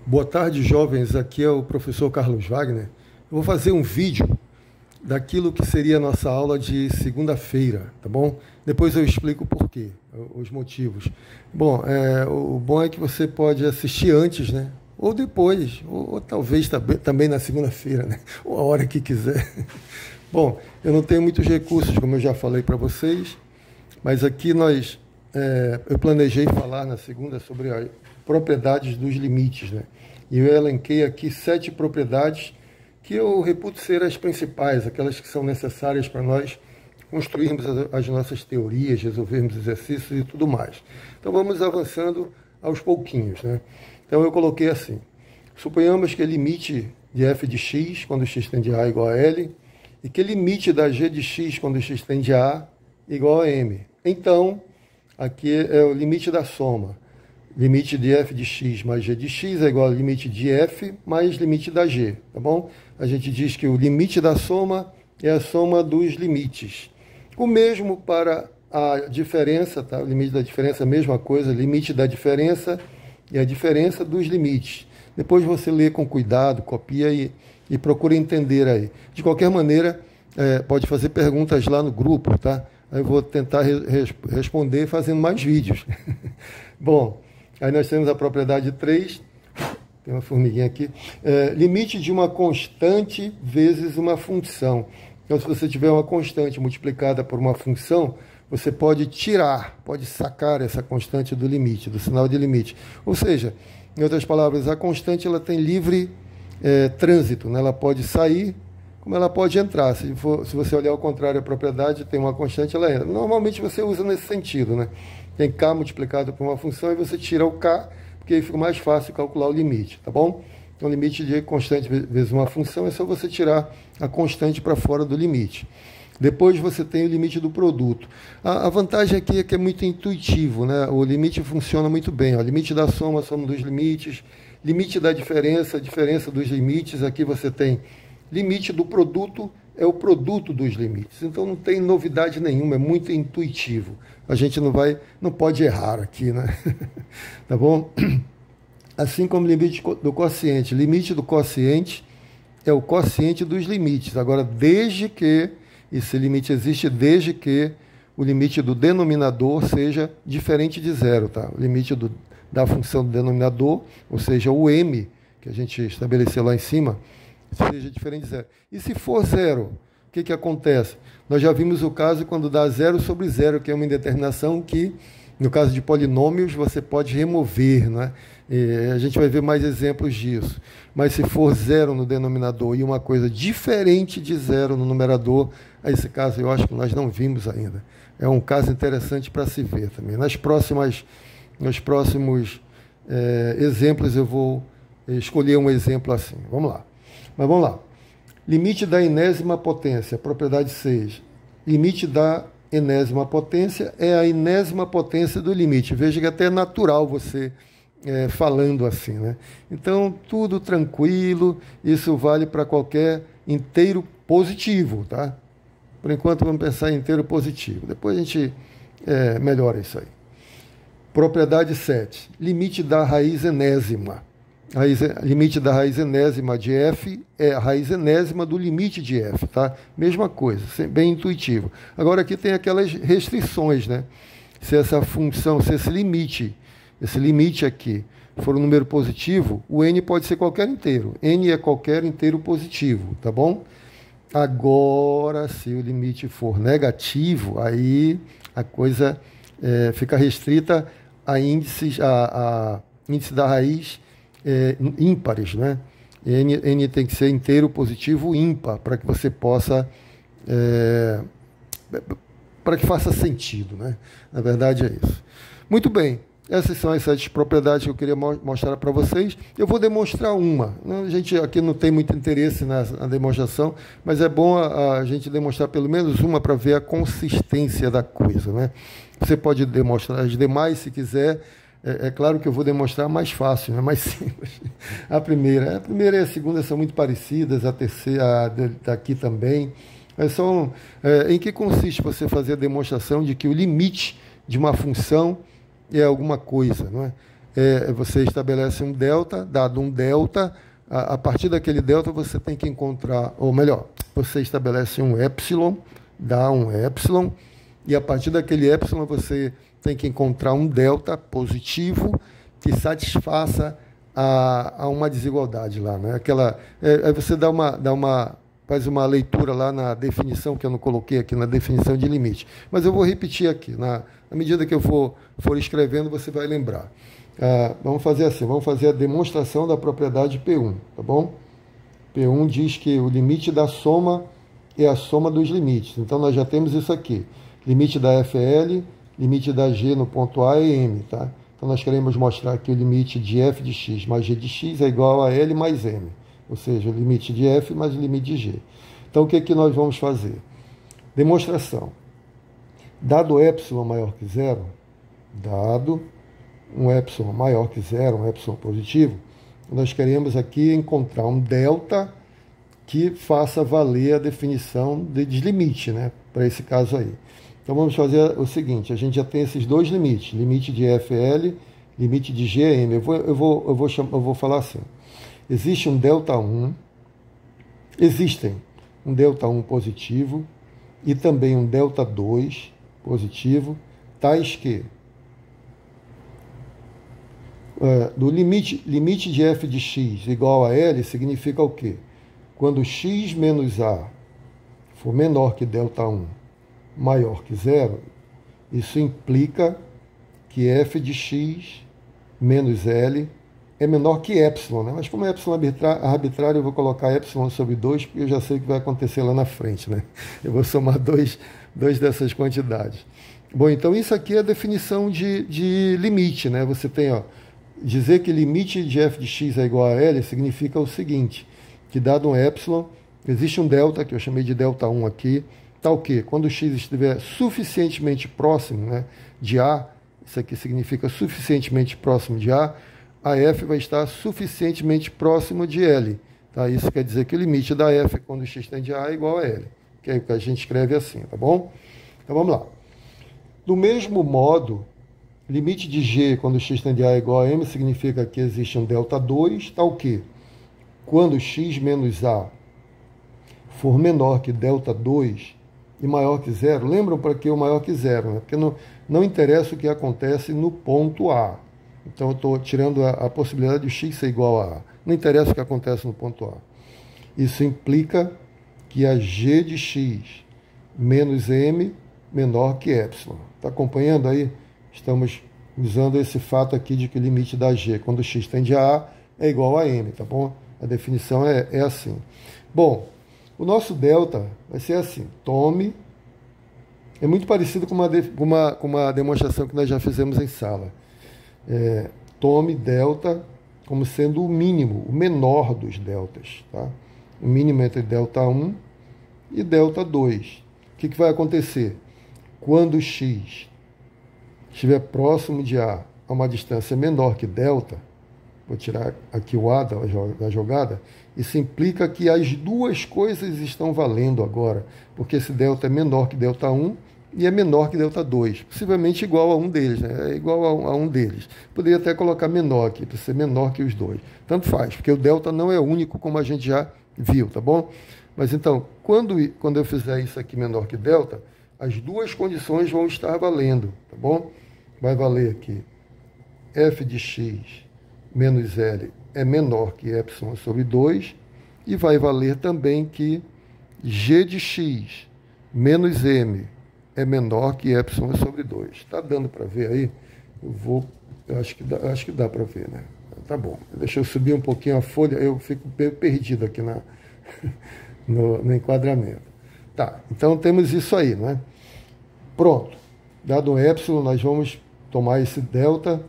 Boa tarde, jovens. Aqui é o professor Carlos Wagner. Eu vou fazer um vídeo daquilo que seria a nossa aula de segunda-feira, tá bom? Depois eu explico o porquê, os motivos. Bom, o bom é que você pode assistir antes, né? Ou depois, ou talvez também na segunda-feira, né? Ou a hora que quiser. Bom, eu não tenho muitos recursos, como eu já falei para vocês, mas aqui eu planejei falar na segunda sobre as propriedades dos limites, né? E eu elenquei aqui 7 propriedades que eu reputo ser as principais, aquelas que são necessárias para nós construirmos as nossas teorias, resolvermos exercícios e tudo mais. Então vamos avançando aos pouquinhos, né? Então eu coloquei assim: suponhamos que o limite de f de x, quando x tende a igual a L, e que o limite da g de x, quando x tende a A, igual a M. Então, aqui é o limite da soma. Limite de f de x mais g de x é igual ao limite de f mais limite da g, tá bom? A gente diz que o limite da soma é a soma dos limites. O mesmo para a diferença, tá? O limite da diferença é a mesma coisa, limite da diferença é a diferença dos limites. Depois você lê com cuidado, copia e procura entender aí. De qualquer maneira, pode fazer perguntas lá no grupo, tá? Aí eu vou tentar responder fazendo mais vídeos. Bom, aí nós temos a propriedade 3, tem uma formiguinha aqui, limite de uma constante vezes uma função. Então, se você tiver uma constante multiplicada por uma função, você pode tirar, pode sacar essa constante do limite, do sinal de limite. Ou seja, em outras palavras, a constante ela tem livre trânsito, né? Ela pode sair, como ela pode entrar. Se você olhar ao contrário, a propriedade tem uma constante, ela entra. Normalmente você usa nesse sentido, né? Tem k multiplicado por uma função e você tira o k, porque aí fica mais fácil calcular o limite, tá bom? Então, o limite de constante vezes uma função é só você tirar a constante para fora do limite. Depois você tem o limite do produto. A vantagem aqui é que é muito intuitivo, né? O limite funciona muito bem. O limite da soma, a soma dos limites. Limite da diferença, a diferença dos limites. Aqui você tem limite do produto, é o produto dos limites. Então não tem novidade nenhuma, é muito intuitivo. A gente não pode errar aqui, né? Tá bom? Assim como o limite do quociente. Limite do quociente é o quociente dos limites. Agora, desde que, esse limite existe desde que o limite do denominador seja diferente de zero, tá? O limite da função do denominador, ou seja, o m, que a gente estabeleceu lá em cima, seja diferente de zero. E se for zero, o que acontece? Nós já vimos o caso quando dá zero sobre zero, que é uma indeterminação que, no caso de polinômios, você pode remover, né? E a gente vai ver mais exemplos disso. Mas se for zero no denominador e uma coisa diferente de zero no numerador, esse caso eu acho que nós não vimos ainda. É um caso interessante para se ver também. Nos próximos exemplos eu vou escolher um exemplo assim. Vamos lá. Mas vamos lá. Limite da enésima potência, propriedade 6. Limite da enésima potência é a enésima potência do limite. Veja que até é natural você falando assim, né? Então, tudo tranquilo, isso vale para qualquer inteiro positivo, tá? Por enquanto, vamos pensar em inteiro positivo. Depois a gente melhora isso aí. Propriedade 7. Limite da raiz enésima. Limite da raiz enésima de f é a raiz enésima do limite de f, tá? Mesma coisa, bem intuitivo. Agora aqui tem aquelas restrições, né? Se essa função, se esse limite aqui for um número positivo, o n pode ser qualquer inteiro. N é qualquer inteiro positivo, tá bom? Agora, se o limite for negativo, aí a coisa fica restrita a índice da raiz ímpares, né? N tem que ser inteiro positivo ímpar para que você possa para que faça sentido, né? Na verdade é isso. Muito bem, essas são as 7 propriedades que eu queria mostrar para vocês. Eu vou demonstrar uma. A gente aqui não tem muito interesse na demonstração, mas é bom a gente demonstrar pelo menos uma para ver a consistência da coisa, né? Você pode demonstrar as demais se quiser. É claro que eu vou demonstrar mais fácil, né? Mais simples. A primeira e a segunda são muito parecidas, a terceira daqui também. Em que consiste você fazer a demonstração de que o limite de uma função é alguma coisa, não é? você estabelece um delta, dado um delta, a partir daquele delta você tem que encontrar, ou melhor, você estabelece um epsilon, dá um epsilon, e a partir daquele epsilon você tem que encontrar um delta positivo que satisfaça a uma desigualdade lá, né? Aí você faz uma leitura lá na definição, que eu não coloquei aqui, na definição de limite. Mas eu vou repetir aqui, na medida que eu for escrevendo, você vai lembrar. Vamos fazer assim, vamos fazer a demonstração da propriedade P1, tá bom? P1 diz que o limite da soma é a soma dos limites. Então, nós já temos isso aqui. Limite da FL, limite da G no ponto A e M, tá? Então, nós queremos mostrar que o limite de f de x mais g de x é igual a L mais M. Ou seja, o limite de f mais o limite de g. Então, o que é que nós vamos fazer? Demonstração. Dado epsilon maior que zero, dado um epsilon maior que zero, um epsilon positivo, nós queremos aqui encontrar um delta que faça valer a definição de deslimite, né, para esse caso aí. Então vamos fazer o seguinte, a gente já tem esses dois limites, limite de FL, limite de GM. Eu vou falar assim, existe um delta1, existem um delta1 positivo e também um delta2 positivo, tais que do limite de f de x igual a L significa o quê? Quando x menos a for menor que delta1 maior que zero, isso implica que f de x menos L é menor que epsilon, né? Mas como é epsilon arbitrário, eu vou colocar epsilon sobre 2, porque eu já sei o que vai acontecer lá na frente, né? Eu vou somar dois dessas quantidades. Bom, então isso aqui é a definição de limite, né? Você tem, dizer que limite de f de x é igual a L significa o seguinte, que dado um epsilon, existe um delta, que eu chamei de delta 1 aqui, tal que, quando o x estiver suficientemente próximo, né, de A, isso aqui significa suficientemente próximo de A f vai estar suficientemente próximo de L. Tá? Isso quer dizer que o limite da f quando o x tende a A é igual a L, que é o que a gente escreve assim, tá bom? Então vamos lá. Do mesmo modo, limite de G quando x tende a A é igual a M significa que existe um delta 2, tal que, quando x menos A for menor que delta 2 e maior que zero, lembram para que o maior que zero, né? Porque não interessa o que acontece no ponto A. Então, eu estou tirando a possibilidade de x ser igual a A. Não interessa o que acontece no ponto A. Isso implica que a g de x menos m menor que epsilon. Está acompanhando aí? Estamos usando esse fato aqui de que o limite da g, quando x tende a A, é igual a m, tá bom? A definição é assim. Bom, o nosso delta vai ser assim. Tome... É muito parecido com uma demonstração que nós já fizemos em sala. Tome delta como sendo o mínimo, o menor dos deltas. Tá? O mínimo entre delta 1 e delta 2. O que vai acontecer? Quando x estiver próximo de A a uma distância menor que delta, vou tirar aqui o A da jogada, isso implica que as duas coisas estão valendo agora, porque esse delta é menor que delta 1 e é menor que delta 2, possivelmente igual a um deles, né? É igual a um deles. Poderia até colocar menor aqui, para ser menor que os dois. Tanto faz, porque o delta não é único, como a gente já viu, tá bom? Mas então, quando eu fizer isso aqui menor que delta, as duas condições vão estar valendo, tá bom? Vai valer aqui f de x menos L é menor que epsilon sobre 2, e vai valer também que g de x menos m é menor que epsilon sobre 2. Está dando para ver aí? Eu acho que dá para ver, né? Tá bom. Deixa eu subir um pouquinho a folha, eu fico perdido aqui no enquadramento. Tá, então temos isso aí, né? Pronto. Dado um epsilon, nós vamos tomar esse delta,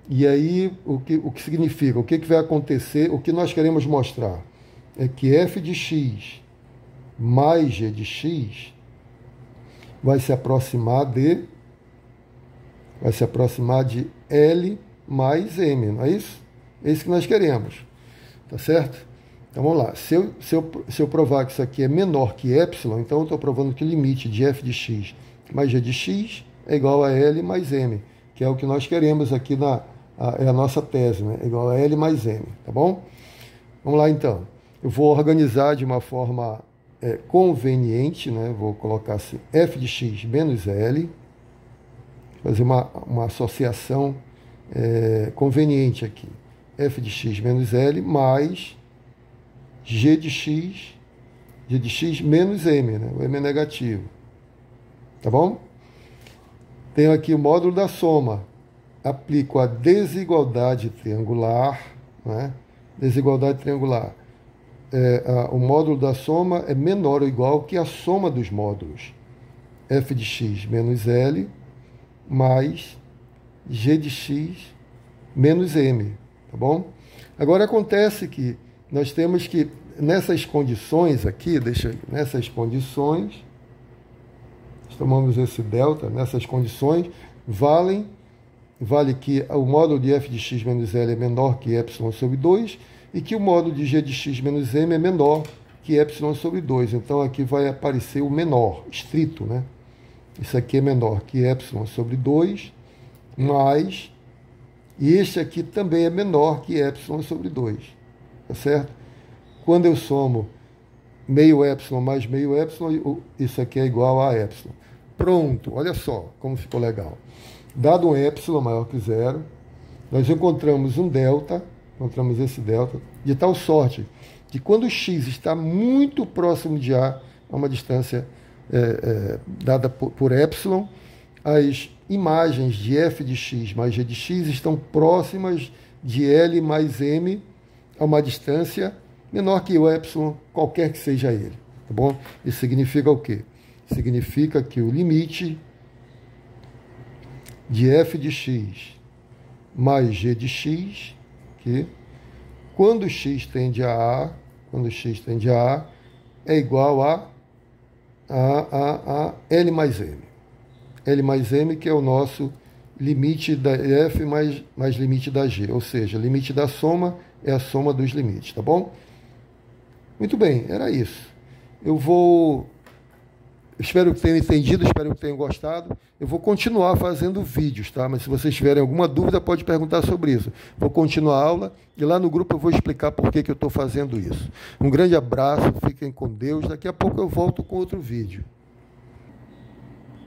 e aí o que significa? O que vai acontecer? O que nós queremos mostrar é que f de x mais g de x vai se aproximar de L mais M, não é isso? É isso que nós queremos, tá certo? Então vamos lá, se eu provar que isso aqui é menor que epsilon, então eu estou provando que o limite de f de x mais g de x é igual a L mais M, que é o que nós queremos aqui é a nossa tese, né? É igual a L mais M, tá bom? Vamos lá, então. Eu vou organizar de uma forma conveniente, né? Vou colocar assim, f de x menos L, fazer uma associação conveniente aqui. F de x menos L mais G de x menos M, né? O M é negativo. Tá bom? Tenho aqui o módulo da soma. Aplico a desigualdade triangular, né? Desigualdade triangular. O módulo da soma é menor ou igual que a soma dos módulos. F de x menos L mais G de x menos M, tá bom? Agora acontece que nós temos que, nessas condições aqui, nessas condições, tomamos esse delta, nessas condições, vale que o módulo de f de x menos L é menor que epsilon sobre 2 e que o módulo de g de x menos m é menor que epsilon sobre 2. Então aqui vai aparecer o menor, estrito, né? Isso aqui é menor que epsilon sobre 2, mais, e este aqui também é menor que epsilon sobre 2, tá certo? Quando eu somo meio epsilon mais meio epsilon, isso aqui é igual a epsilon. Pronto, olha só como ficou legal. Dado um epsilon maior que zero, nós encontramos um delta, encontramos esse delta, de tal sorte que quando o x está muito próximo de A, a uma distância dada por epsilon, as imagens de f de x mais g de x estão próximas de L mais M a uma distância menor que o epsilon, qualquer que seja ele. Tá bom? Isso significa o quê? Significa que o limite de f de x mais g de x, que quando x tende a A, é igual a L mais M. L mais M, que é o nosso limite da f mais limite da g, ou seja, limite da soma é a soma dos limites, tá bom? Muito bem, era isso. Espero que tenham entendido, espero que tenham gostado. Eu vou continuar fazendo vídeos, tá? Mas se vocês tiverem alguma dúvida, pode perguntar sobre isso. Vou continuar a aula e lá no grupo eu vou explicar por que eu estou fazendo isso. Um grande abraço, fiquem com Deus. Daqui a pouco eu volto com outro vídeo.